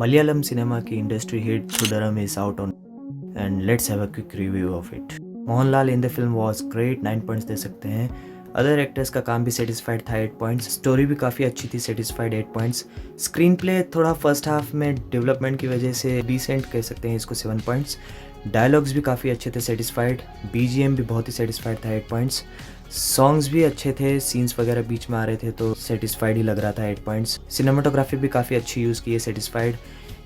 Malayalam cinema की industry hit Sudaram is out on and let's have a quick review of it. Mohanlal in the film was great, 9 points दे सकते हैं. Other actors का काम भी satisfied था 8 points. Story भी काफ़ी अच्छी थी, सेटिस्फाइड 8 पॉइंट्स. स्क्रीन प्ले थोड़ा फर्स्ट हाफ में डेवलपमेंट की वजह से डिसेंट कह सकते हैं इसको 7 पॉइंट्स. डायलॉग्स भी काफ़ी अच्छे थे, सेटिस्फाइड. बीजीएम भी बहुत ही सेटिस्फाइड था 8 पॉइंट्स. सॉन्ग्स भी अच्छे थे, सीन्स वगैरह बीच में आ रहे थे तो सेटिस्फाइड ही लग रहा था 8 पॉइंट्स. सिनेमाटोग्राफी भी काफ़ी अच्छी यूज़ की है, सेटिस्फाइड.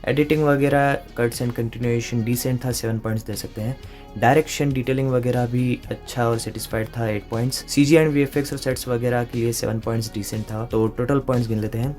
एडिटिंग वगैरह कट्स एंड कंटिन्यूएशन डिसेंट था, 7 पॉइंट्स दे सकते हैं. डायरेक्शन डिटेलिंग वगैरह भी अच्छा और सेटिस्फाइड था, 8 पॉइंट्स. सीजी एंड वीएफएक्स और सेट्स वगैरह के लिए 7 पॉइंट्स डिसेंट था. तो टोटल पॉइंट्स गिन लेते हैं.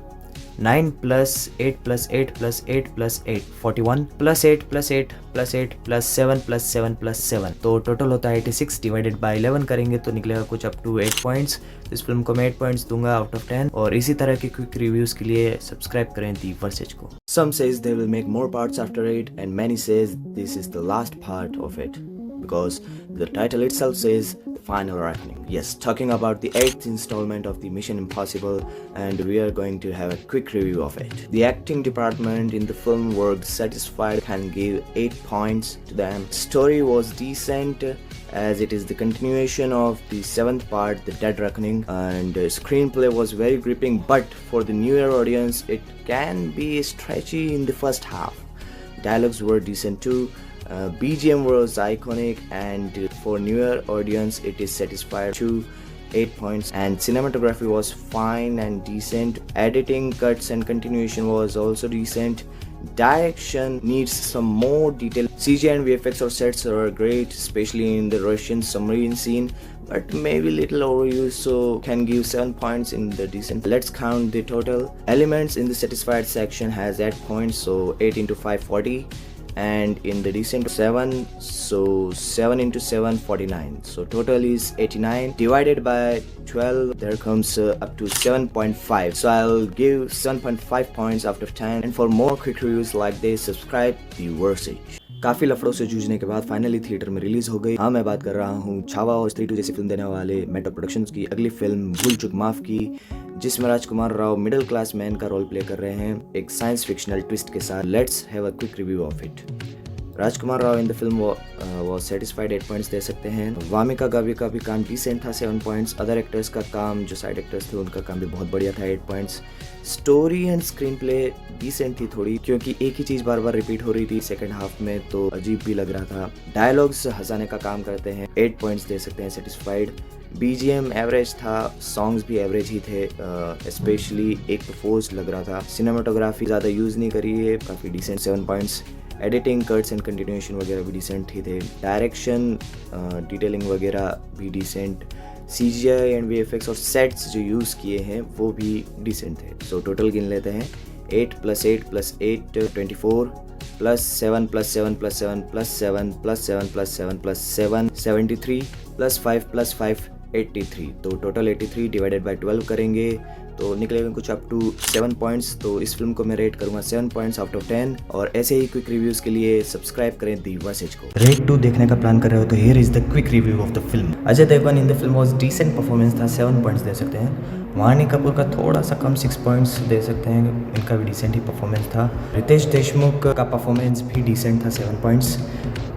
9 + 8 + 8 + 8 + 8 41 + 8 + 8 + 8 + 7 + 7 + 7 तो टोटल होता है 86 डिवाइडेड बाय 11 करेंगे तो निकलेगा कुछ अप टू 8 पॉइंट्स. इस फिल्म को मैं 8 पॉइंट्स दूंगा आउट ऑफ 10 और इसी तरह के क्विक रिव्यूज के लिए सब्सक्राइब करें दी वर्सेज को. Some says they will make more parts after it and many says this is the last part of it because the title itself says Final Reckoning. Yes, talking about the 8th installment of the Mission Impossible and we are going to have a quick review of it. The acting department in the film worked satisfied, can give 8 points to them. Story was decent as it is the continuation of the 7th part, The Dead Reckoning, and screenplay was very gripping, but for the newer audience it can be stretchy in the first half. Dialogues were decent too. BGM was iconic and for newer audience it is satisfied too, 8 points. And cinematography was fine and decent. Editing, cuts and continuation was also decent. Direction needs some more detail. CG and VFX or sets are great, especially in the Russian submarine scene, but maybe little overused, so can give 7 points in the decent. Let's count the total elements in the satisfied section has 8 points, so 8 into 5 40, and in the decent 7, so 7 into 7 49, so total is 89 divided by 12 there comes up to 7.5, so I'll give 7.5 points out of 10. And for more quick reviews like this, subscribe the Versage. काफ़ी लफड़ों से जूझने के बाद finally theatre में release हो गई. हाँ, मैं बात कर रहा हूँ छावा और स्त्री 2 जैसी फिल्म देने वाले मेट्रो प्रोडक्शंस की अगली फिल्म भूल चूक माफ की, जिसमें Rajkummar Rao middle class man का रोल प्ले कर रहे हैं एक साइंस फिक्शनल ट्विस्ट के साथ. Let's have a quick review of it. Rajkummar Rao in the film was satisfied, 8 points दे सकते हैं. वामिका गावी का भी काम डिसेंट था, 7 पॉइंट्स. अदर एक्टर्स का काम, जो साइड एक्टर्स थे उनका काम भी बहुत बढ़िया था, 8 points. Story and screenplay decent थी थोड़ी, क्योंकि एक ही चीज़ बार बार रिपीट हो रही थी सेकंड हाफ में तो अजीब भी लग रहा था. डायलॉग्स हंसाने का काम करते हैं, 8 पॉइंट्स दे सकते हैं, सेटिस्फाइड. बीजीएम एवरेज था, सॉन्ग्स भी एवरेज ही थे, स्पेशली एक तो फोर्स लग रहा था. सिनेमाटोग्राफी ज़्यादा यूज़ नहीं करी है, काफ़ी decent, 7 points. Editing, cuts and continuation वगैरह भी डिसेंट ही थे. डायरेक्शन, डिटेलिंग वगैरह भी डिसेंट. CGI एंड VFX और सेट्स जो यूज़ किए हैं वो भी डिसेंट थे. सो टोटल गिन लेते हैं. 8 + 8 + 8 24 + 7 + 7 + 7 + 7 + 7 + 7 + 7 73 + 5 + 5 83, तो टोटल 83 डिवाइडेड बाय 12 करेंगे तो निकलेगा कुछ अप टू 7 पॉइंट्स. तो इस फिल्म को मैं रेट करूंगा 7 पॉइंट्स आउट ऑफ 10. और ऐसे ही क्विक रिव्यूज के लिए सब्सक्राइब करें दी वर्सेज को. रेट 2 देखने का प्लान कर रहे हो तो here is the quick review of the film. Ajay Devgn in the film was decent performance था, 7 पॉइंट्स दे सकते हैं. वाणी कपूर का थोड़ा सा कम, 6 पॉइंट्स दे सकते हैं, इनका भी डिसेंट ही परफॉर्मेंस था. रितेश देशमुख का परफॉर्मेंस भी डिसेंट था, 7 पॉइंट्स.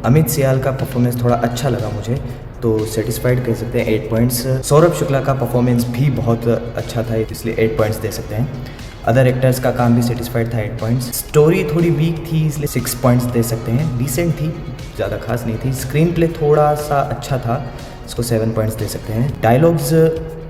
अमित सियाल का परफॉर्मेंस थोड़ा अच्छा लगा मुझे तो सेटिस्फाइड कह सकते हैं, 8 पॉइंट्स. सौरभ शुक्ला का परफॉर्मेंस भी बहुत अच्छा था इसलिए 8 पॉइंट्स दे सकते हैं. अदर एक्टर्स का काम भी सेटिस्फाइड था, 8 पॉइंट्स. स्टोरी थोड़ी वीक थी इसलिए 6 पॉइंट्स दे सकते हैं, डिसेंट थी, ज़्यादा खास नहीं थी. स्क्रीन प्ले थोड़ा सा अच्छा था, इसको 7 पॉइंट्स दे सकते हैं. डायलॉग्स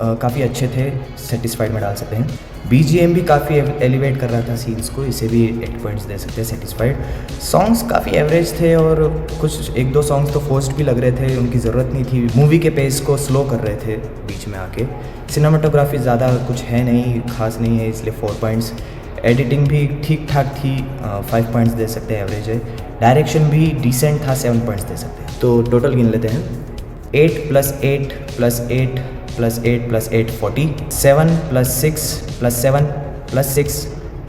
काफ़ी अच्छे थे, सेटिस्फाइड में डाल सकते हैं. BGM भी काफ़ी एलिवेट कर रहा था सीन्स को, इसे भी 8 पॉइंट्स दे सकते हैं, सेटिस्फाइड. सॉन्ग्स काफ़ी एवरेज थे और कुछ 1-2 सॉन्ग्स तो फोर्स्ड भी लग रहे थे, उनकी ज़रूरत नहीं थी, मूवी के पेस को स्लो कर रहे थे बीच में आके. सिनेमाटोग्राफी ज़्यादा कुछ है नहीं, खास नहीं है, इसलिए 4 पॉइंट्स. एडिटिंग भी ठीक ठाक थी, 5 पॉइंट्स दे सकते हैं, एवरेज है. डायरेक्शन भी डिसेंट था, 7 पॉइंट्स दे सकते हैं. तो टोटल गिन लेते हैं. 8 + 8 + 8 + 8 + 8 40, 7 + 6 + 7 + 6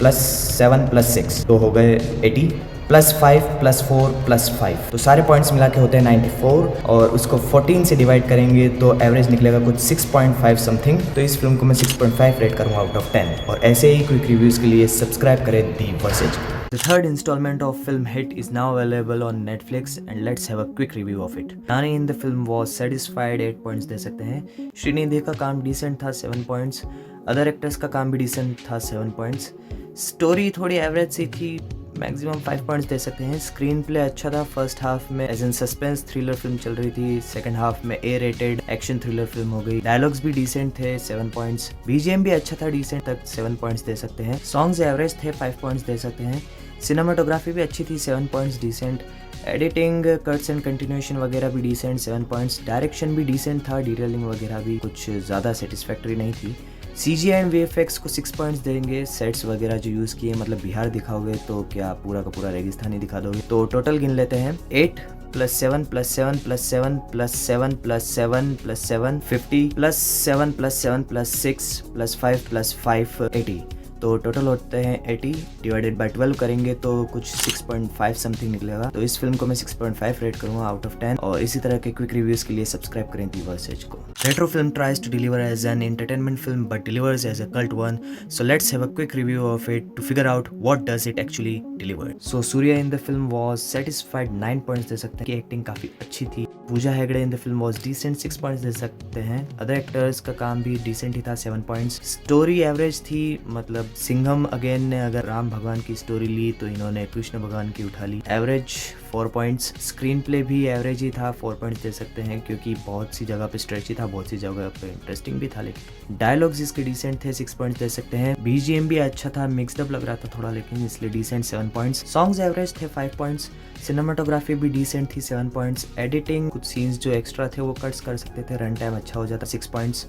+ 7 + 6 तो हो गए 80, +5 +4 +5 तो सारे पॉइंट्स मिला के होते हैं 94 और उसको 14 से डिवाइड करेंगे तो एवरेज निकलेगा कुछ 6.5 समथिंग. तो इस फिल्म को मैं 6.5 रेट करूँगा आउट ऑफ 10. और ऐसे ही क्विक रिव्यूज़ के लिए सब्सक्राइब करें दी versus. The third installment of film Hit is now available on Netflix and let's have a quick review of it. Nani in the film was satisfied 8 points दे सकते हैं. श्रीनिधि का काम decent था 7 points. Other actors का काम भी decent था 7 points. स्टोरी थोड़ी एवरेज सी थी, मैक्सिमम 5 पॉइंट्स दे सकते हैं. स्क्रीन प्ले अच्छा था. फर्स्ट हाफ में as in suspense thriller film चल रही थी. सेकंड हाफ में A rated action thriller film हो गई. डायलॉग्स भी डिसेंट थे, 7 पॉइंट्स. बीजीएम भी अच्छा था, डिसेंट तक 7 पॉइंट्स दे सकते हैं. सॉन्ग्स एवरेज थे, 5 पॉइंट्स दे सकते हैं. सिनेमाटोग्राफी भी अच्छी थी, 7 points decent. Editing, cuts and continuation वगैरह भी डिसेंट, 7 पॉइंट्स. डायरेक्शन भी डिसेंट था, डिटेलिंग वगैरह भी कुछ ज़्यादा सेटिस्फैक्टरी नहीं थी. CGI एंड VFX को 6 पॉइंट्स देंगे. सेट्स वगैरह जो यूज़ किए, मतलब बिहार दिखाओगे तो क्या पूरा का पूरा रेगिस्तानी दिखा दोगे. तो टोटल गिन लेते हैं. 8 + 7 + 7 + 7 + 7 + 7 + 7 50 + 7 + 7 + 6 + 5 + 5 80. तो टोटल होते हैं 80 डिवाइडेड बाय 12 करेंगे तो कुछ 6.5 समथिंग निकलेगा. तो इस फिल्म को मैं 6.5 रेट करूँगा आउट ऑफ 10. और इसी तरह के क्विक रिव्यूज़ के लिए सब्सक्राइब करें दी वर्सेज को. Retro film tries to deliver as an entertainment film but delivers as a cult one. So let's have a quick review of it to figure out what does it actually deliver. So Surya in the film was satisfied 9 points दे सकते हैं कि acting काफ़ी अच्छी थी. Pooja Hegde in the film was decent, 6 points दे सकते हैं. अदर एक्टर्स का काम भी डिसेंट ही था, 7 पॉइंट्स. स्टोरी एवरेज थी, मतलब सिंघम अगेन ने अगर राम भगवान की स्टोरी ली तो इन्होंने कृष्ण भगवान की उठा ली. Average 4 points. स्क्रीन प्ले भी एवरेज ही था, 4 पॉइंट्स दे सकते हैं क्योंकि बहुत सी जगह पे स्ट्रेची था, बहुत सी जगह पे इंटरेस्टिंग भी था. लेकिन डायलॉग्स इसके डिसेंट थे, 6 पॉइंट्स दे सकते हैं. BGM भी अच्छा था, मिक्सड अप लग रहा था थोड़ा, लेकिन इसलिए डिसेंट 7 पॉइंट्स. सॉन्ग्स एवरेज थे, 5 पॉइंट्स. सिनेमाटोग्राफी भी डिसेंट थी, 7 पॉइंट्स. एडिटिंग, कुछ सीन्स जो एक्स्ट्रा थे वो कट्स कर सकते थे, रन टाइम अच्छा हो जाता, 6 पॉइंट्स.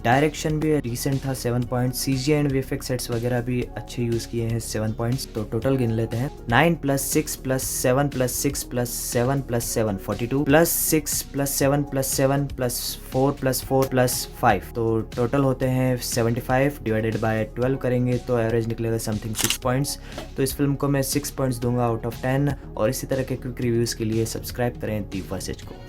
डायरेक्शन भी डिसेंट था, 7 points. CGI and VFX sets वगैरह भी अच्छे यूज़ किए हैं, 7 पॉइंट्स. तो टोटल गिन लेते हैं. 9 + 6 + 7 + 6 + 7 + 7 42 + 6 + 7 + 7 + 4 + 4 + 5. तो टोटल होते हैं 75 डिवाइडेड बाय 12 करेंगे तो एवरेज निकलेगा समथिंग 6 पॉइंट्स. तो इस फिल्म को मैं 6 पॉइंट्स दूंगा आउट ऑफ 10. और इसी तरह के क्विक रिव्यूज़ के लिए सब्सक्राइब करें दी वर्सेज को.